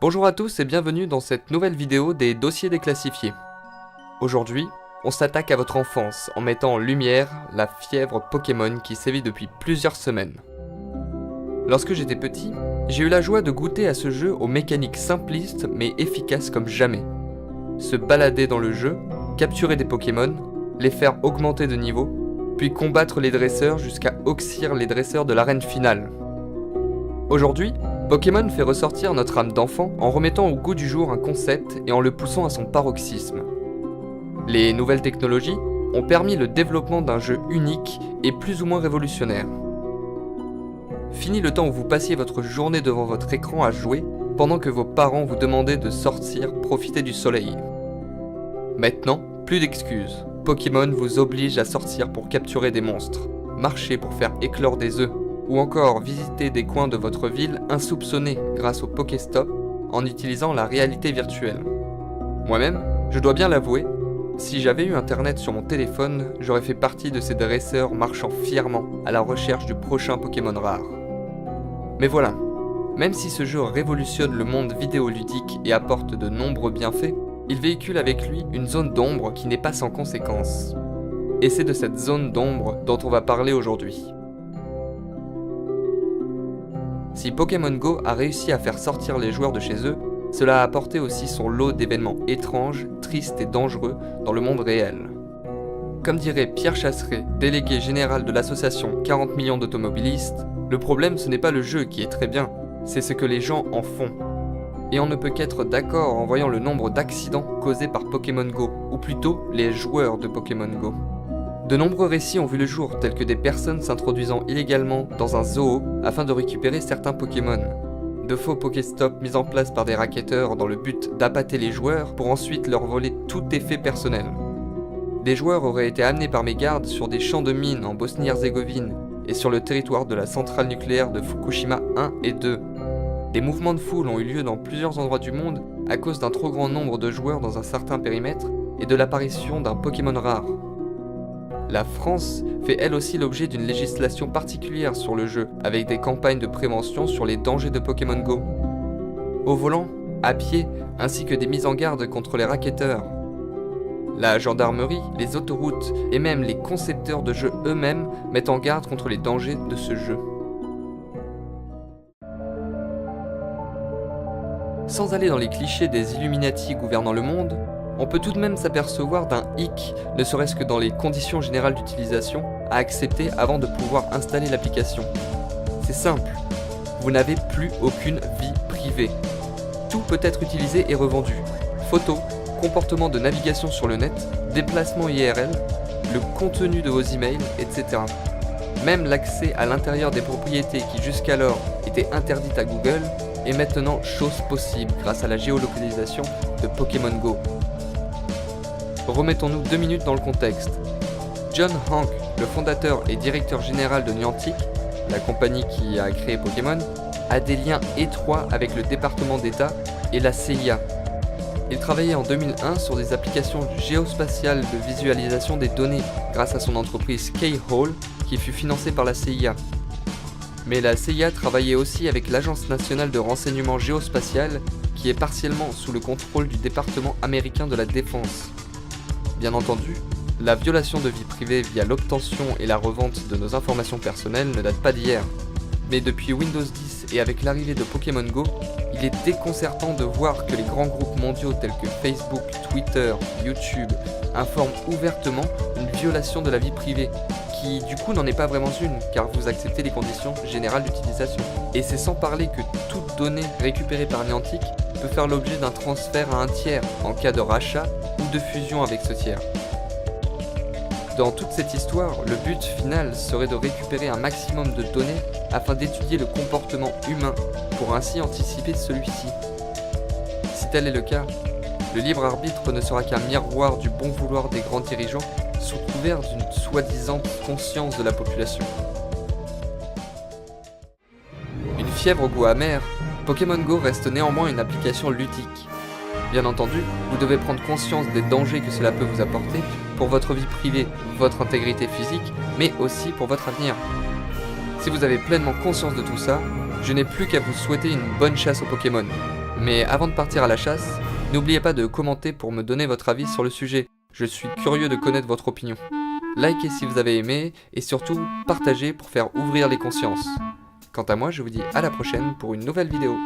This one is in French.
Bonjour à tous et bienvenue dans cette nouvelle vidéo des dossiers déclassifiés. Aujourd'hui, on s'attaque à votre enfance en mettant en lumière la fièvre Pokémon qui sévit depuis plusieurs semaines. Lorsque j'étais petit, j'ai eu la joie de goûter à ce jeu aux mécaniques simplistes mais efficaces comme jamais. Se balader dans le jeu, capturer des Pokémon, les faire augmenter de niveau, puis combattre les dresseurs jusqu'à oxyre les dresseurs de l'arène finale. Aujourd'hui, Pokémon fait ressortir notre âme d'enfant en remettant au goût du jour un concept et en le poussant à son paroxysme. Les nouvelles technologies ont permis le développement d'un jeu unique et plus ou moins révolutionnaire. Fini le temps où vous passiez votre journée devant votre écran à jouer pendant que vos parents vous demandaient de sortir profiter du soleil. Maintenant, plus d'excuses. Pokémon vous oblige à sortir pour capturer des monstres, marcher pour faire éclore des œufs, ou encore visiter des coins de votre ville insoupçonnés grâce au Pokéstop en utilisant la réalité virtuelle. Moi-même, je dois bien l'avouer, si j'avais eu internet sur mon téléphone, j'aurais fait partie de ces dresseurs marchant fièrement à la recherche du prochain Pokémon rare. Mais voilà, même si ce jeu révolutionne le monde vidéoludique et apporte de nombreux bienfaits, il véhicule avec lui une zone d'ombre qui n'est pas sans conséquences. Et c'est de cette zone d'ombre dont on va parler aujourd'hui. Si Pokémon Go a réussi à faire sortir les joueurs de chez eux, cela a apporté aussi son lot d'événements étranges, tristes et dangereux dans le monde réel. Comme dirait Pierre Chasseret, délégué général de l'association 40 millions d'automobilistes, le problème ce n'est pas le jeu qui est très bien, c'est ce que les gens en font. Et on ne peut qu'être d'accord en voyant le nombre d'accidents causés par Pokémon Go, ou plutôt les joueurs de Pokémon Go. De nombreux récits ont vu le jour, tels que des personnes s'introduisant illégalement dans un zoo afin de récupérer certains Pokémon. De faux Pokéstops mis en place par des racketteurs dans le but d'appâter les joueurs pour ensuite leur voler tout effet personnel. Des joueurs auraient été amenés par mégarde sur des champs de mines en Bosnie-Herzégovine et sur le territoire de la centrale nucléaire de Fukushima 1 et 2. Des mouvements de foule ont eu lieu dans plusieurs endroits du monde à cause d'un trop grand nombre de joueurs dans un certain périmètre et de l'apparition d'un Pokémon rare. La France fait elle aussi l'objet d'une législation particulière sur le jeu, avec des campagnes de prévention sur les dangers de Pokémon Go. Au volant, à pied, ainsi que des mises en garde contre les racketteurs. La gendarmerie, les autoroutes et même les concepteurs de jeux eux-mêmes mettent en garde contre les dangers de ce jeu. Sans aller dans les clichés des Illuminati gouvernant le monde, on peut tout de même s'apercevoir d'un hic, ne serait-ce que dans les conditions générales d'utilisation, à accepter avant de pouvoir installer l'application. C'est simple, vous n'avez plus aucune vie privée. Tout peut être utilisé et revendu. Photos, comportement de navigation sur le net, déplacement IRL, le contenu de vos emails, etc. Même l'accès à l'intérieur des propriétés qui jusqu'alors étaient interdites à Google est maintenant chose possible grâce à la géolocalisation de Pokémon Go. Remettons-nous 2 minutes dans le contexte. John Hank, le fondateur et directeur général de Niantic, la compagnie qui a créé Pokémon, a des liens étroits avec le département d'État et la CIA. Il travaillait en 2001 sur des applications géospatiales de visualisation des données grâce à son entreprise K-Hole qui fut financée par la CIA. Mais la CIA travaillait aussi avec l'Agence nationale de renseignement géospatial qui est partiellement sous le contrôle du département américain de la défense. Bien entendu, la violation de vie privée via l'obtention et la revente de nos informations personnelles ne date pas d'hier. Mais depuis Windows 10 et avec l'arrivée de Pokémon Go, il est déconcertant de voir que les grands groupes mondiaux tels que Facebook, Twitter, YouTube informent ouvertement une violation de la vie privée, qui du coup n'en est pas vraiment une, car vous acceptez les conditions générales d'utilisation. Et c'est sans parler que toute donnée récupérée par Niantic peut faire l'objet d'un transfert à un tiers en cas de rachat ou de fusion avec ce tiers. Dans toute cette histoire, le but final serait de récupérer un maximum de données afin d'étudier le comportement humain pour ainsi anticiper celui-ci. Si tel est le cas, le libre arbitre ne sera qu'un miroir du bon vouloir des grands dirigeants sous couvert d'une soi-disant conscience de la population. Une fièvre au goût amer, Pokémon Go reste néanmoins une application ludique. Bien entendu, vous devez prendre conscience des dangers que cela peut vous apporter pour votre vie privée, votre intégrité physique, mais aussi pour votre avenir. Si vous avez pleinement conscience de tout ça, je n'ai plus qu'à vous souhaiter une bonne chasse aux Pokémon. Mais avant de partir à la chasse, n'oubliez pas de commenter pour me donner votre avis sur le sujet. Je suis curieux de connaître votre opinion. Likez si vous avez aimé et surtout partagez pour faire ouvrir les consciences. Quant à moi, je vous dis à la prochaine pour une nouvelle vidéo.